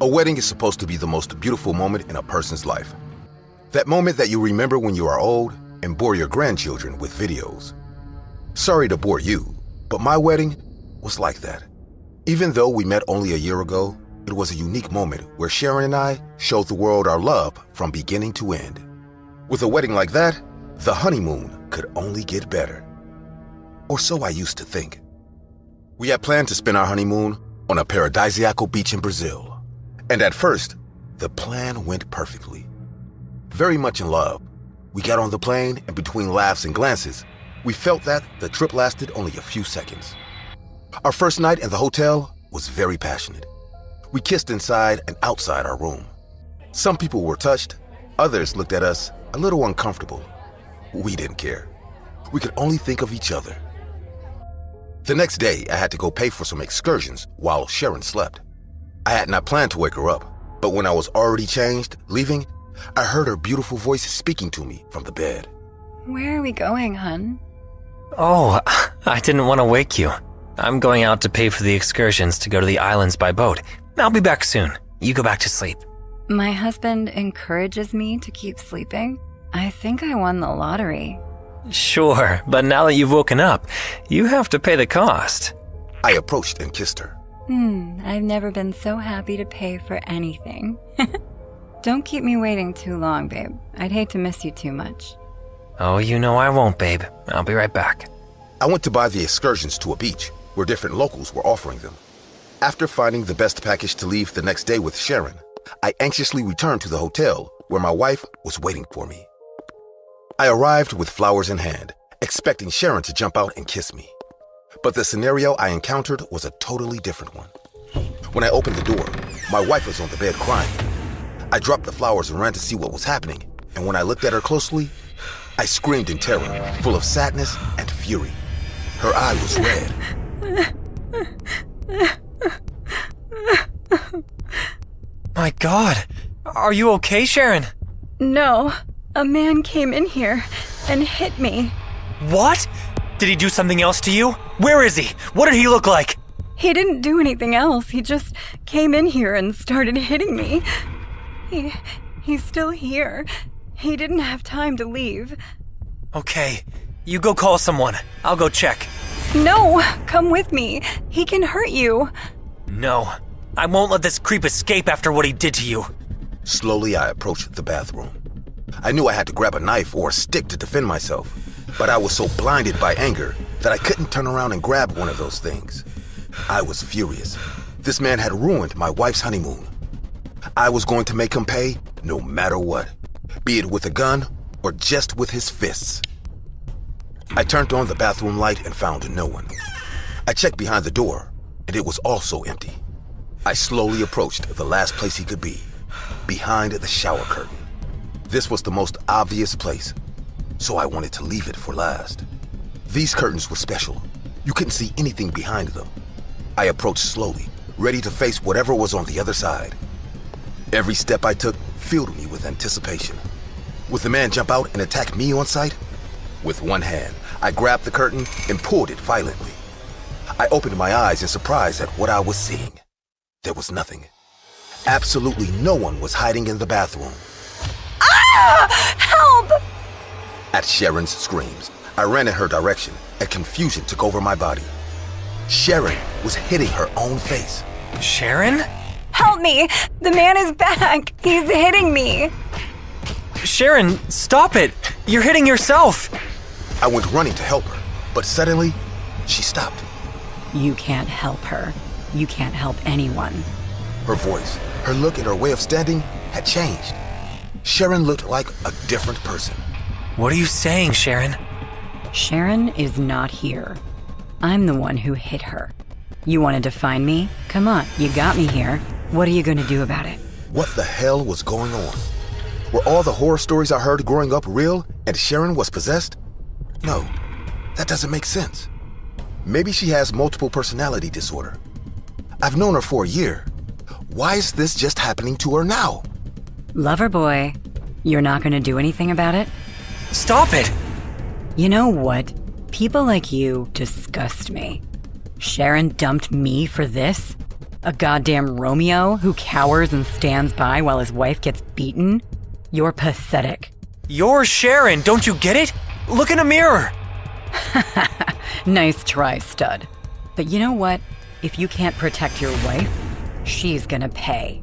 A wedding is supposed to be the most beautiful moment in a person's life. That moment that you remember when you are old and bore your grandchildren with videos. Sorry to bore you, but my wedding was like that. Even though we met only a year ago, it was a unique moment where Sharon and I showed the world our love from beginning to end. With a wedding like that, the honeymoon could only get better. Or so I used to think. We had planned to spend our honeymoon on a paradisiacal beach in Brazil. And at first, the plan went perfectly. Very much in love, we got on the plane, and between laughs and glances, we felt that the trip lasted only a few seconds. Our first night in the hotel was very passionate. We kissed inside and outside our room. Some people were touched, others looked at us a little uncomfortable. We didn't care. We could only think of each other. The next day, I had to go pay for some excursions while Sharon slept. I had not planned to wake her up, but when I was already changed, leaving, I heard her beautiful voice speaking to me from the bed. Where are we going, hun? Oh, I didn't want to wake you. I'm going out to pay for the excursions to go to the islands by boat. I'll be back soon. You go back to sleep. My husband encourages me to keep sleeping. I think I won the lottery. Sure, but now that you've woken up, you have to pay the cost. I approached and kissed her. I've never been so happy to pay for anything. Don't keep me waiting too long, babe. I'd hate to miss you too much. Oh, you know I won't, babe. I'll be right back. I went to buy the excursions to a beach where different locals were offering them. After finding the best package to leave the next day with Sharon, I anxiously returned to the hotel where my wife was waiting for me. I arrived with flowers in hand, expecting Sharon to jump out and kiss me. But the scenario I encountered was a totally different one. When I opened the door, my wife was on the bed crying. I dropped the flowers and ran to see what was happening, and when I looked at her closely, I screamed in terror, full of sadness and fury. Her eye was red. My God, are you okay, Sharon? No, a man came in here and hit me. What? Did he do something else to you? Where is he? What did he look like? He didn't do anything else. He just came in here and started hitting me. He's still here. He didn't have time to leave. Okay, you go call someone. I'll go check. No, come with me. He can hurt you. No, I won't let this creep escape after what he did to you. Slowly, I approached the bathroom. I knew I had to grab a knife or a stick to defend myself, but I was so blinded by anger that I couldn't turn around and grab one of those things. I was furious. This man had ruined my wife's honeymoon. I was going to make him pay no matter what, be it with a gun or just with his fists. I turned on the bathroom light and found no one. I checked behind the door, and it was also empty. I slowly approached the last place he could be, behind the shower curtain. This was the most obvious place, so I wanted to leave it for last. These curtains were special. You couldn't see anything behind them. I approached slowly, ready to face whatever was on the other side. Every step I took filled me with anticipation. Would the man jump out and attack me on sight? With one hand, I grabbed the curtain and pulled it violently. I opened my eyes in surprise at what I was seeing. There was nothing. Absolutely no one was hiding in the bathroom. Ah! Help! At Sharon's screams, I ran in her direction, and confusion took over my body. Sharon was hitting her own face. Sharon? Help me! The man is back! He's hitting me! Sharon, stop it! You're hitting yourself! I went running to help her, but suddenly, she stopped. You can't help her. You can't help anyone. Her voice, her look, and her way of standing had changed. Sharon looked like a different person. What are you saying, Sharon? Sharon is not here. I'm the one who hit her. You wanted to find me? Come on, you got me here. What are you going to do about it? What the hell was going on? Were all the horror stories I heard growing up real and Sharon was possessed? No, that doesn't make sense. Maybe she has multiple personality disorder. I've known her for a year. Why is this just happening to her now? Lover boy, you're not going to do anything about it? Stop it! You know what? People like you disgust me. Sharon dumped me for this? A goddamn Romeo who cowers and stands by while his wife gets beaten? You're pathetic. You're Sharon, don't you get it? Look in a mirror. Nice try, stud. But you know what? If you can't protect your wife, she's gonna pay.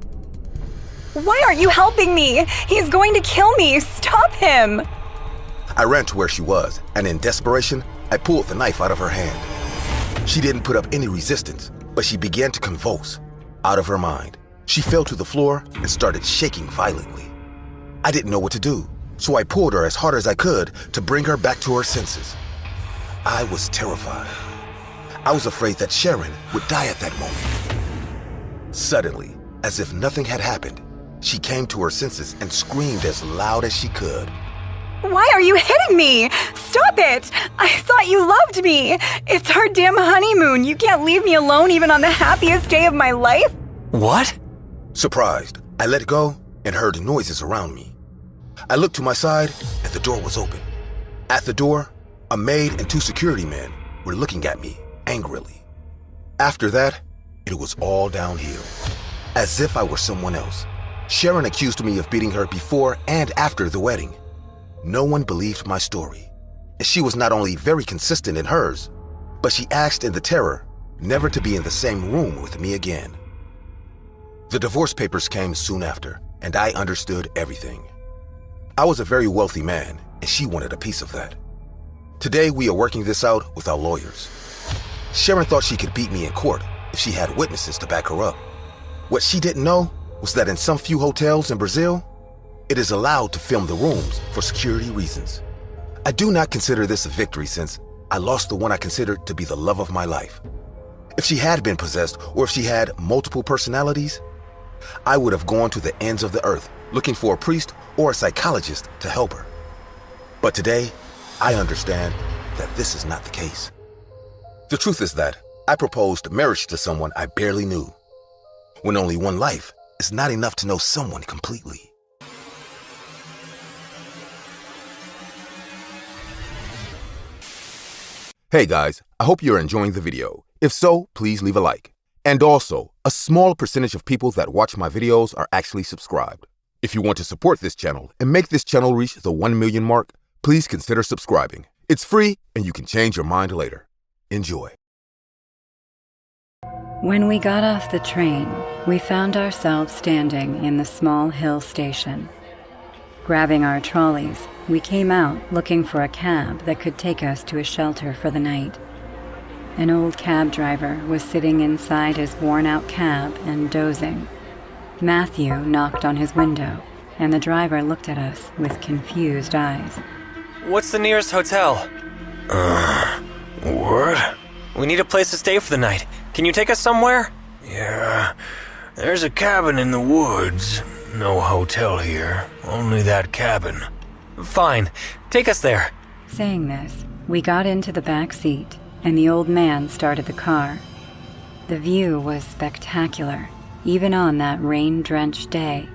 Why aren't you helping me? He's going to kill me. Stop him! I ran to where she was, and in desperation, I pulled the knife out of her hand. She didn't put up any resistance, but she began to convulse. Out of her mind, she fell to the floor and started shaking violently. I didn't know what to do, so I pulled her as hard as I could to bring her back to her senses. I was terrified. I was afraid that Sharon would die at that moment. Suddenly, as if nothing had happened, she came to her senses and screamed as loud as she could. Why are you hitting me? Stop it! I thought you loved me! It's our damn honeymoon. You can't leave me alone even on the happiest day of my life? What? Surprised, I let go and heard noises around me. I looked to my side and the door was open. At the door, a maid and 2 security men were looking at me angrily. After that, it was all downhill. As if I were someone else. Sharon accused me of beating her before and after the wedding. No one believed my story. And she was not only very consistent in hers, but she asked in the terror never to be in the same room with me again. The divorce papers came soon after, and I understood everything. I was a very wealthy man, and she wanted a piece of that. Today, we are working this out with our lawyers. Sharon thought she could beat me in court if she had witnesses to back her up. What she didn't know was that in some few hotels in Brazil, it is allowed to film the rooms for security reasons. I do not consider this a victory since I lost the one I considered to be the love of my life. If she had been possessed or if she had multiple personalities, I would have gone to the ends of the earth looking for a priest or a psychologist to help her. But today, I understand that this is not the case. The truth is that I proposed marriage to someone I barely knew. When only one life is not enough to know someone completely. Hey guys, I hope you're enjoying the video. If so, please leave a like. And also, a small percentage of people that watch my videos are actually subscribed. If you want to support this channel and make this channel reach the 1 million mark, please consider subscribing. It's free and you can change your mind later. Enjoy. When we got off the train, we found ourselves standing in the small hill station. Grabbing our trolleys, we came out looking for a cab that could take us to a shelter for the night. An old cab driver was sitting inside his worn-out cab and dozing. Matthew knocked on his window, and the driver looked at us with confused eyes. What's the nearest hotel? What? We need a place to stay for the night. Can you take us somewhere? Yeah, there's a cabin in the woods. No hotel here, only that cabin. Fine, take us there. Saying this, we got into the back seat, and the old man started the car. The view was spectacular, even on that rain-drenched day.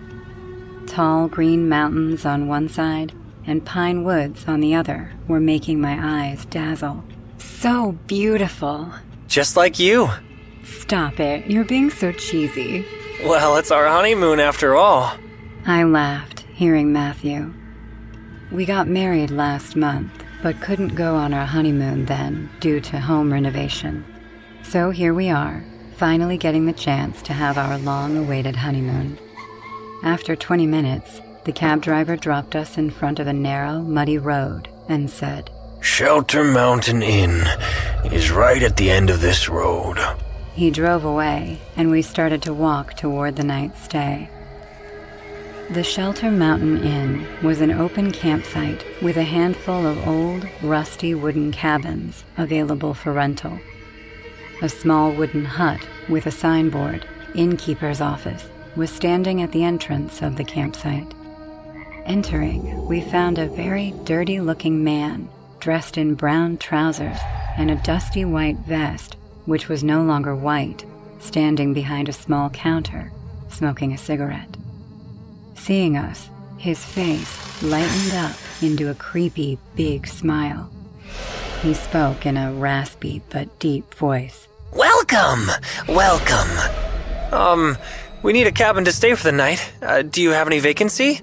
Tall green mountains on one side and pine woods on the other were making my eyes dazzle. So beautiful. Just like you. Stop it, you're being so cheesy. Well, it's our honeymoon after all. I laughed, hearing Matthew. We got married last month, but couldn't go on our honeymoon then due to home renovation. So here we are, finally getting the chance to have our long-awaited honeymoon. After 20 minutes, the cab driver dropped us in front of a narrow, muddy road and said, Shelter Mountain Inn is right at the end of this road. He drove away, and we started to walk toward the night's stay. The Shelter Mountain Inn was an open campsite with a handful of old, rusty wooden cabins available for rental. A small wooden hut with a signboard, Innkeeper's Office, was standing at the entrance of the campsite. Entering, we found a very dirty-looking man dressed in brown trousers and a dusty white vest, which was no longer white, standing behind a small counter, smoking a cigarette. Seeing us, his face lightened up into a creepy, big smile. He spoke in a raspy but deep voice. Welcome! Welcome! We need a cabin to stay for the night. Do you have any vacancy?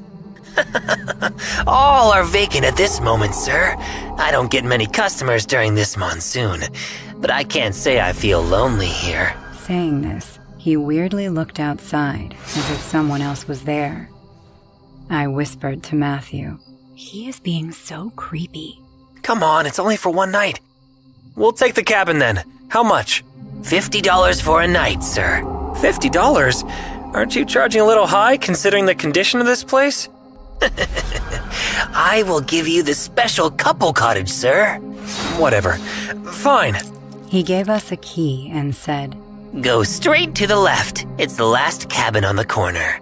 All are vacant at this moment, sir. I don't get many customers during this monsoon, but I can't say I feel lonely here. Saying this, he weirdly looked outside as if someone else was there. I whispered to Matthew, "He is being so creepy." Come on, it's only for one night. We'll take the cabin then. How much? $50 for a night, sir. $50? Aren't you charging a little high considering the condition of this place? I will give you the special couple cottage, sir. Whatever. Fine. He gave us a key and said, Go straight to the left. It's the last cabin on the corner.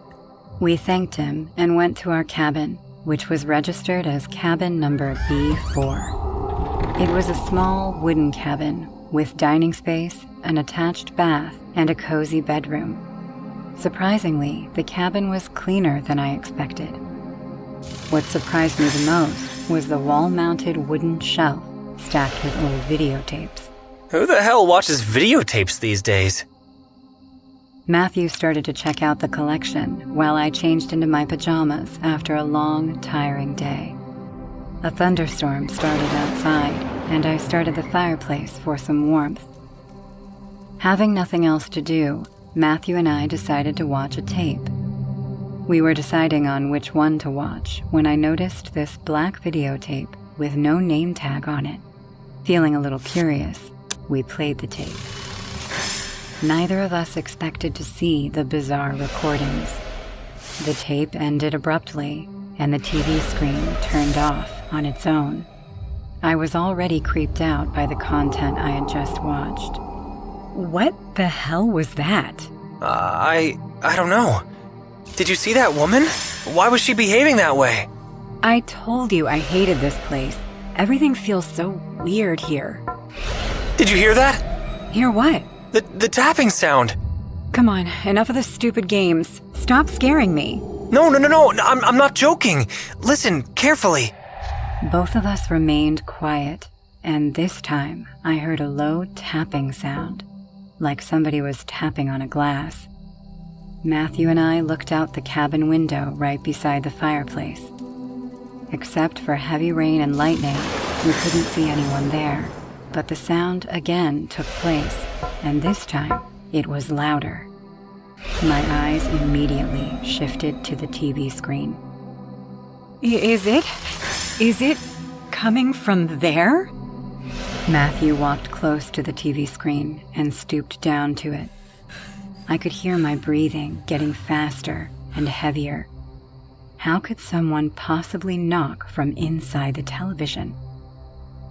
We thanked him and went to our cabin, which was registered as cabin number B4. It was a small wooden cabin with dining space, an attached bath, and a cozy bedroom. Surprisingly, the cabin was cleaner than I expected. What surprised me the most was the wall-mounted wooden shelf stacked with old videotapes. Who the hell watches videotapes these days? Matthew started to check out the collection while I changed into my pajamas after a long, tiring day. A thunderstorm started outside, and I started the fireplace for some warmth. Having nothing else to do, Matthew and I decided to watch a tape. We were deciding on which one to watch when I noticed this black videotape with no name tag on it. Feeling a little curious, we played the tape. Neither of us expected to see the bizarre recordings. The tape ended abruptly, and the TV screen turned off on its own. I was already creeped out by the content I had just watched. What the hell was that? I don't know. Did you see that woman? Why was she behaving that way? I told you I hated this place. Everything feels so weird here. Did you hear that? Hear what? The tapping sound. Come on, enough of the stupid games. Stop scaring me. No, I'm not joking. Listen carefully. Both of us remained quiet, and this time I heard a low tapping sound, like somebody was tapping on a glass. Matthew and I looked out the cabin window right beside the fireplace. Except for heavy rain and lightning, we couldn't see anyone there, but the sound again took place, and this time it was louder. My eyes immediately shifted to the TV screen. Is it coming from there? Matthew walked close to the TV screen and stooped down to it. I could hear my breathing getting faster and heavier. How could someone possibly knock from inside the television?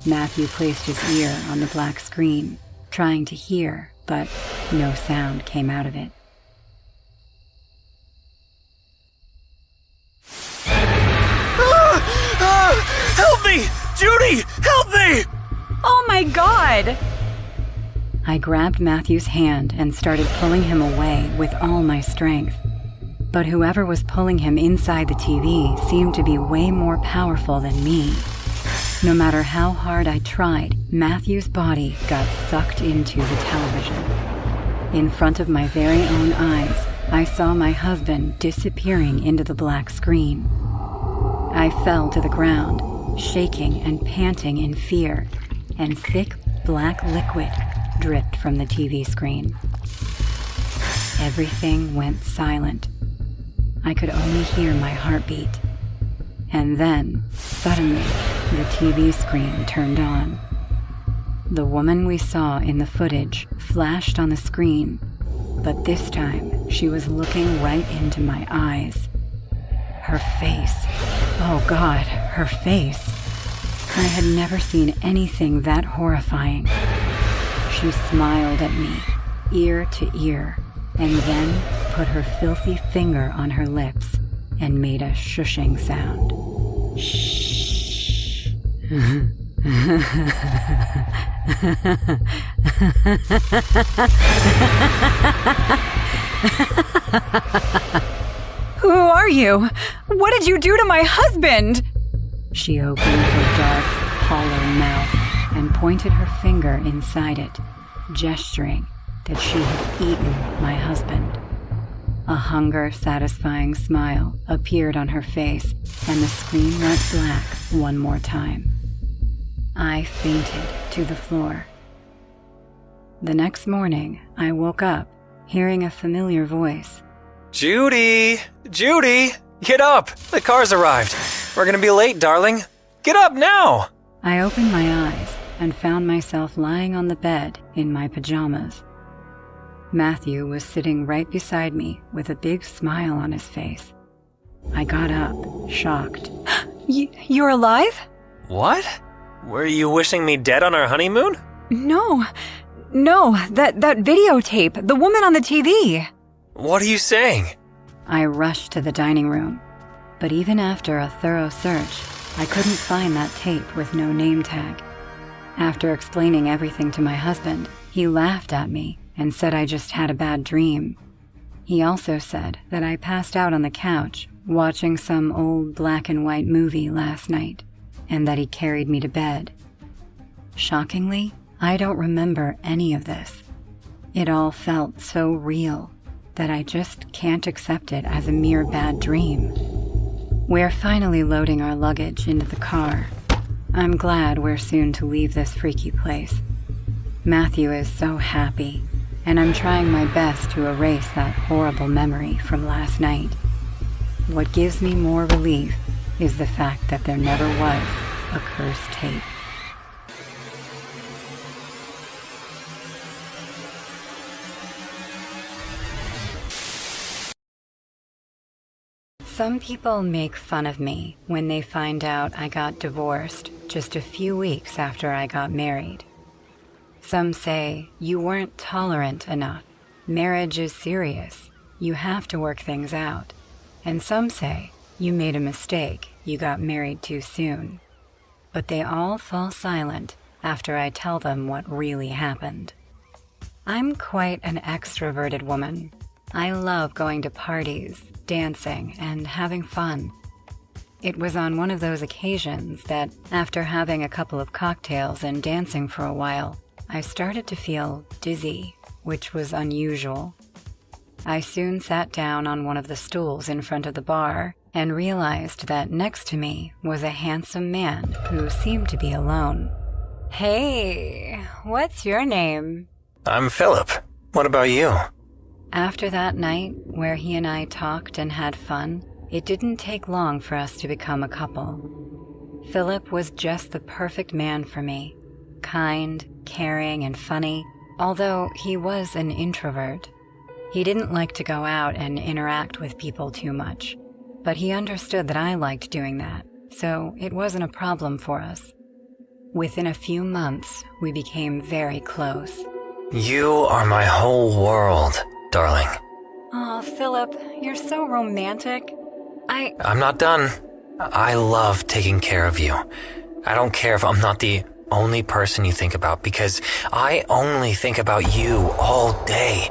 Matthew placed his ear on the black screen, trying to hear, but no sound came out of it. Help me! Judy, help me! Oh my God! I grabbed Matthew's hand and started pulling him away with all my strength. But whoever was pulling him inside the TV seemed to be way more powerful than me. No matter how hard I tried, Matthew's body got sucked into the television. In front of my very own eyes, I saw my husband disappearing into the black screen. I fell to the ground, shaking and panting in fear, and thick black liquid dripped from the TV screen. Everything went silent. I could only hear my heartbeat. And then, suddenly, the TV screen turned on. The woman we saw in the footage flashed on the screen, but this time she was looking right into my eyes. Her face. Oh God, her face. I had never seen anything that horrifying. She smiled at me, ear to ear, and then put her filthy finger on her lips and made a shushing sound. Shh. Who are you? What did you do to my husband? She opened her dark, hollow mouth and pointed her finger inside it, gesturing that she had eaten my husband. A hunger-satisfying smile appeared on her face, and the screen went black one more time. I fainted to the floor. The next morning, I woke up, hearing a familiar voice. Judy! Judy! Get up! The car's arrived. We're gonna be late, darling. Get up now! I opened my eyes and found myself lying on the bed in my pajamas. Matthew was sitting right beside me with a big smile on his face. I got up, shocked. You're alive? What? Were you wishing me dead on our honeymoon? No, that videotape, the woman on the TV. What are you saying? I rushed to the dining room, but even after a thorough search, I couldn't find that tape with no name tag. After explaining everything to my husband, he laughed at me and said I just had a bad dream. He also said that I passed out on the couch watching some old black and white movie last night, and that he carried me to bed. Shockingly, I don't remember any of this. It all felt so real that I just can't accept it as a mere bad dream. We're finally loading our luggage into the car. I'm glad we're soon to leave this freaky place. Matthew is so happy, and I'm trying my best to erase that horrible memory from last night. What gives me more relief is the fact that there never was a cursed tape. Some people make fun of me when they find out I got divorced just a few weeks after I got married. Some say, you weren't tolerant enough. Marriage is serious. You have to work things out. And some say, you made a mistake. You got married too soon. But they all fall silent after I tell them what really happened. I'm quite an extroverted woman. I love going to parties, dancing, and having fun. It was on one of those occasions that, after having a couple of cocktails and dancing for a while, I started to feel dizzy, which was unusual. I soon sat down on one of the stools in front of the bar and realized that next to me was a handsome man who seemed to be alone. Hey, what's your name? I'm Philip. What about you? After that night, where he and I talked and had fun, it didn't take long for us to become a couple. Philip was just the perfect man for me. Kind, caring, and funny, although he was an introvert. He didn't like to go out and interact with people too much, but he understood that I liked doing that, so it wasn't a problem for us. Within a few months, we became very close. You are my whole world, darling. Oh, Philip, you're so romantic. I'm not done. I love taking care of you. I don't care if I'm not the only person you think about, because I only think about you all day.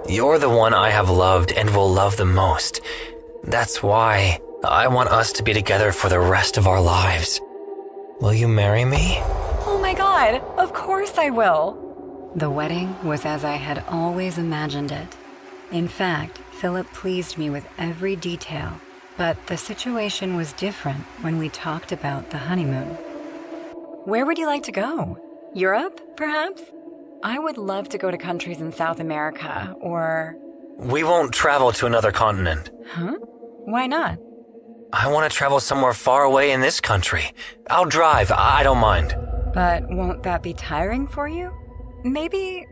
You're the one I have loved and will love the most. That's why I want us to be together for the rest of our lives. Will you marry me? Oh my God, of course I will. The wedding was as I had always imagined it. In fact, Philip pleased me with every detail, but the situation was different when we talked about the honeymoon. Where would you like to go? Europe, perhaps? I would love to go to countries in South America, or... We won't travel to another continent. Huh? Why not? I want to travel somewhere far away in this country. I'll drive, I don't mind. But won't that be tiring for you? Maybe...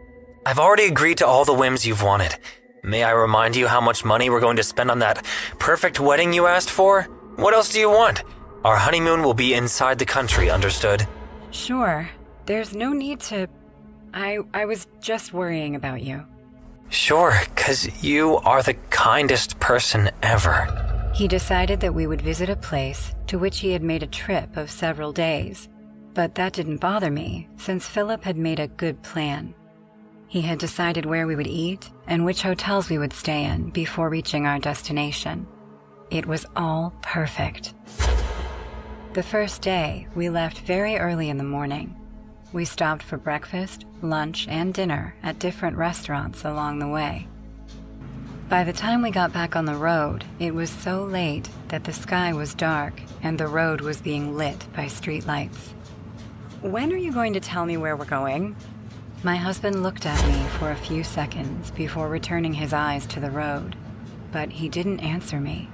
I've already agreed to all the whims you've wanted. May I remind you how much money we're going to spend on that perfect wedding you asked for? What else do you want? Our honeymoon will be inside the country, understood? Sure. There's no need to... I was just worrying about you. Sure, 'cause you are the kindest person ever. He decided that we would visit a place to which he had made a trip of several days. But that didn't bother me, since Philip had made a good plan. He had decided where we would eat and which hotels we would stay in before reaching our destination. It was all perfect. The first day, we left very early in the morning. We stopped for breakfast, lunch, and dinner at different restaurants along the way. By the time we got back on the road, it was so late that the sky was dark and the road was being lit by streetlights. When are you going to tell me where we're going? My husband looked at me for a few seconds before returning his eyes to the road, but he didn't answer me.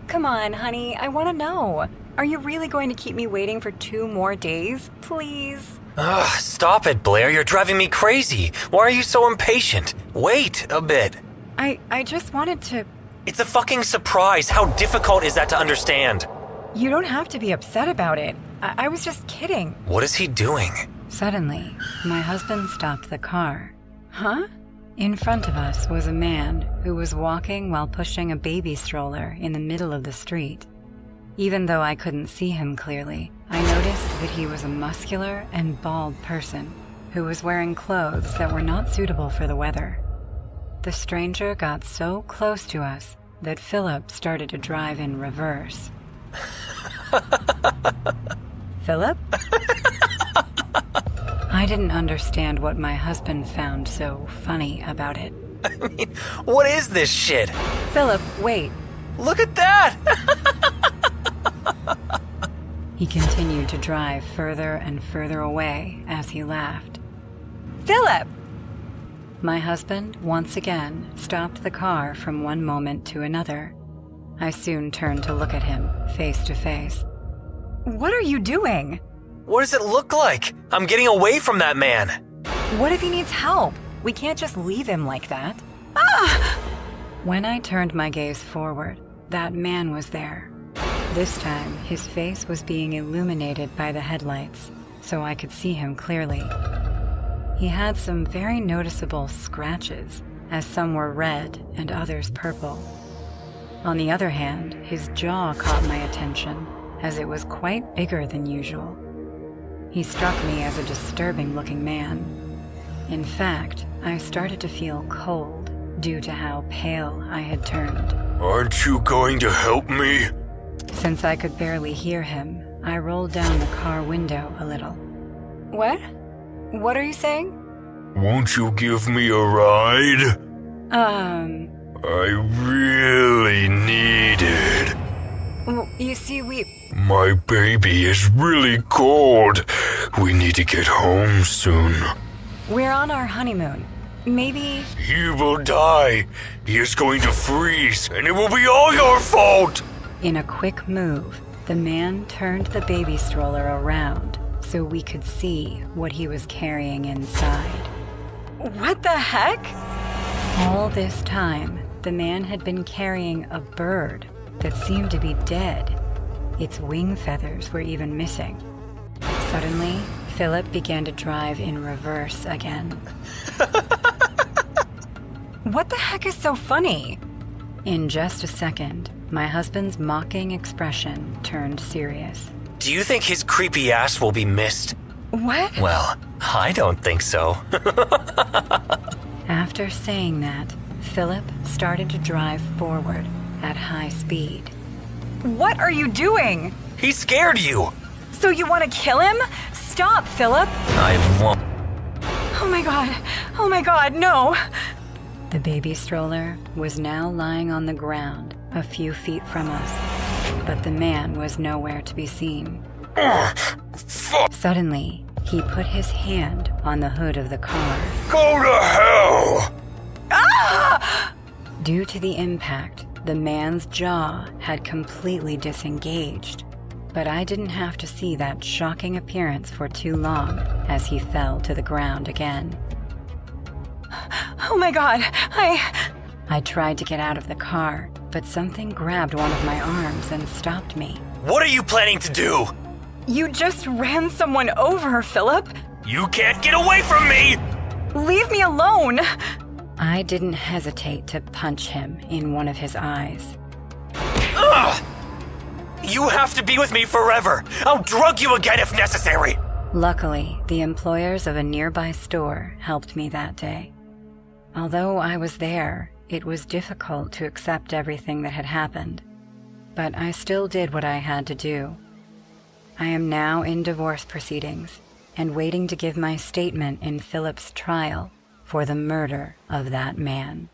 Come on, honey, I want to know. Are you really going to keep me waiting for 2 more days? Please? Ugh, stop it, Blair. You're driving me crazy. Why are you so impatient? Wait a bit. I just wanted to... It's a fucking surprise. How difficult is that to understand? You don't have to be upset about it. I was just kidding. What is he doing? Suddenly, my husband stopped the car. Huh? In front of us was a man who was walking while pushing a baby stroller in the middle of the street. Even though I couldn't see him clearly, I noticed that he was a muscular and bald person who was wearing clothes that were not suitable for the weather. The stranger got so close to us that Philip started to drive in reverse. Philip? I didn't understand what my husband found so funny about it. I mean, what is this shit? Philip, wait. Look at that! He continued to drive further and further away as he laughed. Philip! My husband, once again, stopped the car from one moment to another. I soon turned to look at him, face to face. What are you doing? What does it look like? I'm getting away from that man. What if he needs help? We can't just leave him like that. When I turned my gaze forward, that man was there. This time, his face was being illuminated by the headlights, so I could see him clearly. He had some very noticeable scratches, as some were red and others purple. On the other hand, his jaw caught my attention, as it was quite bigger than usual. He struck me as a disturbing-looking man. In fact, I started to feel cold due to how pale I had turned. Aren't you going to help me? Since I could barely hear him, I rolled down the car window a little. What? What are you saying? Won't you give me a ride? I really need it. Well, you see, My baby is really cold. We need to get home soon. we're on our honeymoon. Maybe... He will die. He is going to freeze, and it will be all your fault. In a quick move, the man turned the baby stroller around so we could see what he was carrying inside. What the heck? All this time, the man had been carrying a bird that seemed to be dead. Its wing feathers were even missing. Suddenly, Philip began to drive in reverse again. What the heck is so funny? In just a second, my husband's mocking expression turned serious. Do you think his creepy ass will be missed? What? Well, I don't think so. After saying that, Philip started to drive forward at high speed. What are you doing? He scared you. So you want to kill him? Stop, Philip! I won't. Oh my god, no! The baby stroller was now lying on the ground a few feet from us, but the man was nowhere to be seen. Suddenly, he put his hand on the hood of the car. Go to hell! Due to the impact, the man's jaw had completely disengaged, but I didn't have to see that shocking appearance for too long as he fell to the ground again. Oh my god, I tried to get out of the car, but something grabbed one of my arms and stopped me. What are you planning to do? You just ran someone over, Philip! You can't get away from me! Leave me alone! I didn't hesitate to punch him in one of his eyes. Ugh! You have to be with me forever! I'll drug you again if necessary! Luckily, the employers of a nearby store helped me that day. Although I was there, it was difficult to accept everything that had happened, but I still did what I had to do. I am now in divorce proceedings and waiting to give my statement in Philip's trial for the murder of that man.